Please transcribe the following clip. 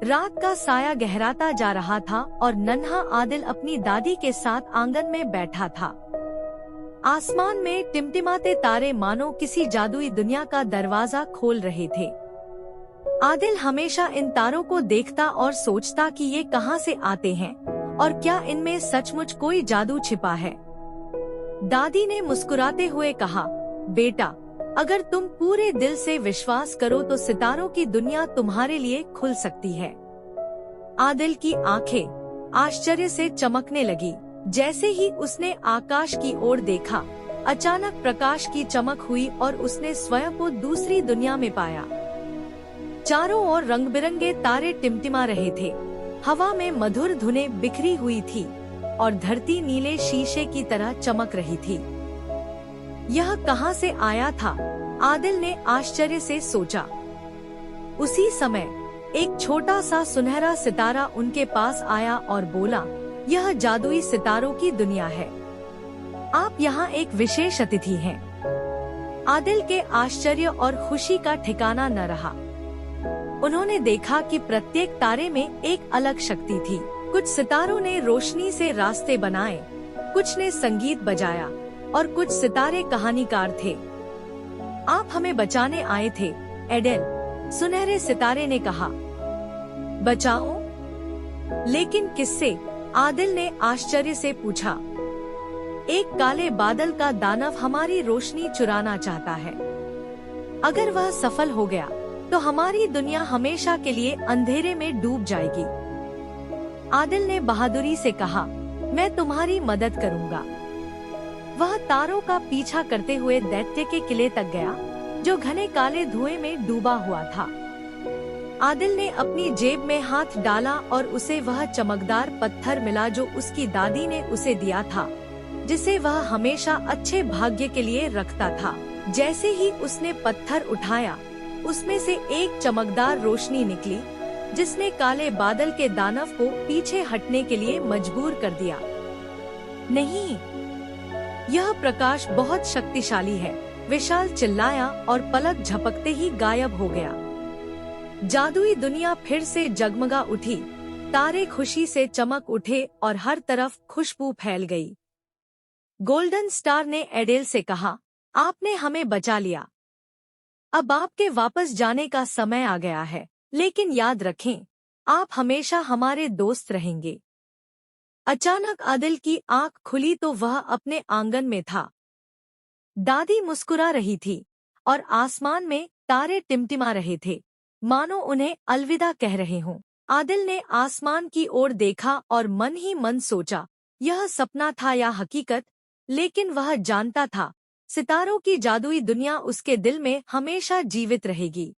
रात का साया गहराता जा रहा था और नन्हा आदिल अपनी दादी के साथ आंगन में बैठा था। आसमान में टिमटिमाते तारे मानो किसी जादुई दुनिया का दरवाजा खोल रहे थे। आदिल हमेशा इन तारों को देखता और सोचता कि ये कहां से आते हैं और क्या इनमें सचमुच कोई जादू छिपा है। दादी ने मुस्कुराते हुए कहा, बेटा, अगर तुम पूरे दिल से विश्वास करो तो सितारों की दुनिया तुम्हारे लिए खुल सकती है। आदिल की आंखें आश्चर्य से चमकने लगी। जैसे ही उसने आकाश की ओर देखा, अचानक प्रकाश की चमक हुई और उसने स्वयं को दूसरी दुनिया में पाया। चारों ओर रंग बिरंगे तारे टिमटिमा रहे थे, हवा में मधुर धुनें बिखरी हुई थी और धरती नीले शीशे की तरह चमक रही थी। यह कहां से आया था? आदिल ने आश्चर्य से सोचा। उसी समय एक छोटा सा सुनहरा सितारा उनके पास आया और बोला, यह जादुई सितारों की दुनिया है। आप यहाँ एक विशेष अतिथि हैं। आदिल के आश्चर्य और खुशी का ठिकाना न रहा। उन्होंने देखा कि प्रत्येक तारे में एक अलग शक्ति थी। कुछ सितारों ने रोशनी से रास्ते बनाए, कुछ ने संगीत बजाया और कुछ सितारे कहानीकार थे। आप हमें बचाने आए थे, एडेल, सुनहरे सितारे ने कहा। बचाओ? लेकिन किससे? आदिल ने आश्चर्य से पूछा। एक काले बादल का दानव हमारी रोशनी चुराना चाहता है। अगर वह सफल हो गया तो हमारी दुनिया हमेशा के लिए अंधेरे में डूब जाएगी। आदिल ने बहादुरी से कहा, मैं तुम्हारी मदद करूंगा। वह तारों का पीछा करते हुए दैत्य के किले तक गया, जो घने काले धुएं में डूबा हुआ था। आदिल ने अपनी जेब में हाथ डाला और उसे वह चमकदार पत्थर मिला जो उसकी दादी ने उसे दिया था, जिसे वह हमेशा अच्छे भाग्य के लिए रखता था। जैसे ही उसने पत्थर उठाया, उसमें से एक चमकदार रोशनी निकली, जिसने काले बादल के दानव को पीछे हटने के लिए मजबूर कर दिया। नहीं, यह प्रकाश बहुत शक्तिशाली है, विशाल चिल्लाया और पलक झपकते ही गायब हो गया। जादुई दुनिया फिर से जगमगा उठी, तारे खुशी से चमक उठे और हर तरफ खुशबू फैल गई। गोल्डन स्टार ने एडेल से कहा, आपने हमें बचा लिया। अब आपके वापस जाने का समय आ गया है, लेकिन याद रखें, आप हमेशा हमारे दोस्त रहेंगे। अचानक आदिल की आंख खुली तो वह अपने आंगन में था। दादी मुस्कुरा रही थी और आसमान में तारे टिमटिमा रहे थे, मानो उन्हें अलविदा कह रहे हों। आदिल ने आसमान की ओर देखा और मन ही मन सोचा, यह सपना था या हकीकत? लेकिन वह जानता था, सितारों की जादुई दुनिया उसके दिल में हमेशा जीवित रहेगी।